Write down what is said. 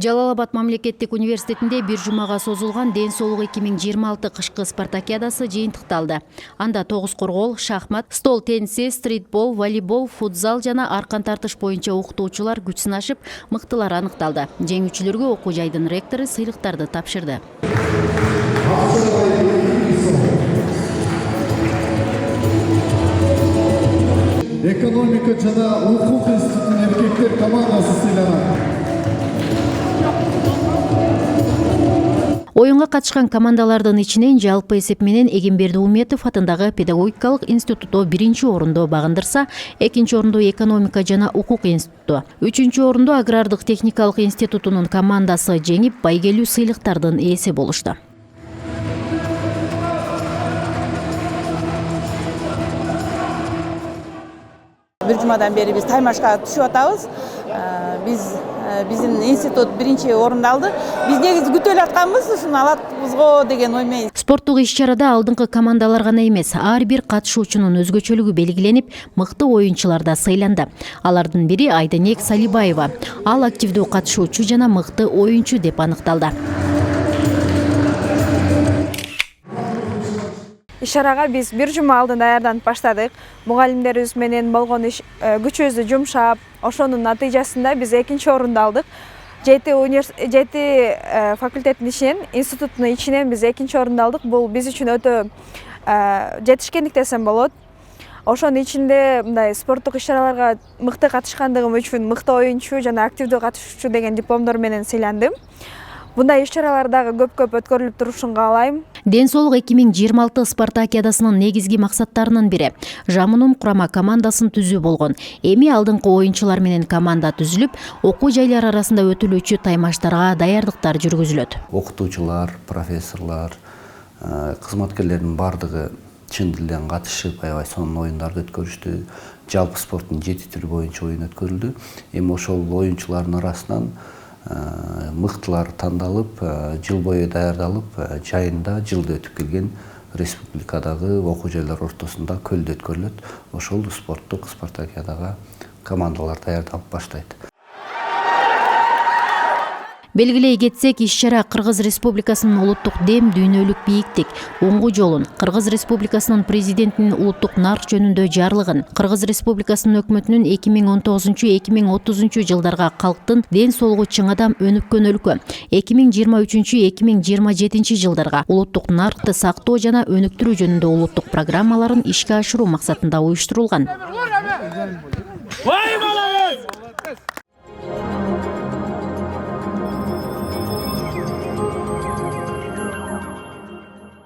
Жалал Абад мамлекеттик университетинде бир жумага созулган ден соолук 2026 кышкы спартакиадасы жыйынтыкталды. Анда тогуз коргоол, шахмат, стол тенниси, стритбол, волейбол, футзал жана аркан тартыш боюнча окутуучулар күч сынашып, мыктылар аныкталды. Жеңүүчүлөргө окуу жайдын ректору сыйлыктарды тапшырды. Экономика жана укук институтунун эркектер командасы сыйланат. Оюнга катышкан командалардын ичинен жалпы эсеп менен Эгемберди Уметов атындагы педагогикалык институту 1-орунду багындырса, 2-орунду экономика жана укук институту, 3-орунду агрардык техникалык институтунун командасы жеңип, байгелүү сыйлыктардын ээси болушту. Bir жумадан бери биз таймашка түшүп атабыз. Биздин институт 1-орунду алды. Биз негизи күтүп элатканбыз, ушуну алатбызго деген ой менен. Спорттук иш-чарада алдыңкы командалар гана эмес, ар бир катышуучунун өзгөчөлүгү белгиленип, мыкты оюнчулар да сыйланды. Алардын бири Айденек Салибаева. Ал активдүү катышуучу жана мыкты оюнчу деп аныкталды. Иш-чарага биз бир жума алдын даярданып баштадык. Мугалимдерибиз менен болгон күчүбүздү жумшап, ошонун натыйжасында биз 2-орунду алдык. 7 факультеттин ичинен, институттун ичинен биз 2-орунду алдык. Бул биз үчүн өтө жетишкендик десем болот. Ошонун ичинде мындай спорттук иш-чараларга мыкты катышкандыгым үчүн мыкты оюнчу жана активдүү катышуучу деген дипломдор менен сыйландым. Мындай иш-чаралар дагы көп өткөрүлүп турушун каалайм. Ден соолук 2026 спартакиадасынын негизги максаттарынын бири жамунум курама командасын түзүү болгон. Эми алдыңкы оюнчулар менен команда түзүлүп, окуу жайлар арасында өтүлүүчү таймаштарга даярдыктар жүргүзүлөт. Окутуучулар, профессорлор, кызматкерлердин бардыгы чын дилден катышып, аябай сонун оюндарды өткөрүштү. Жалпы спорттун 7 түрү боюнча оюн өткөрүлдү. Эми ошол оюнчулардын арасынан мыктылар тандалып, жыл бою даярдалып, жайында жылда өтүп келген республикадагы окуу жайлар ортосунда көлдө өткөрүлөт. Ошол спорттук спартакиадага командалар даярдалып баштайт. Белгилей кетсек, иш-чара Кыргыз Республикасынын улуттук дем, дүйнөлүк бийиктик, оңгу жолун, Кыргыз Республикасынын президентинин улуттук нарк жөнүндө жарлыгын, Кыргыз Республикасынын өкмөтүнүн 2019-2030 жылдарга калктын ден соолугу чыңадам өнүккөн өлкө, 2023-2027 жылдарга улуттук наркты сактоо жана өнүктүрүү жөнүндө улуттук программаларын ишке ашыруу максатында уюштурулган.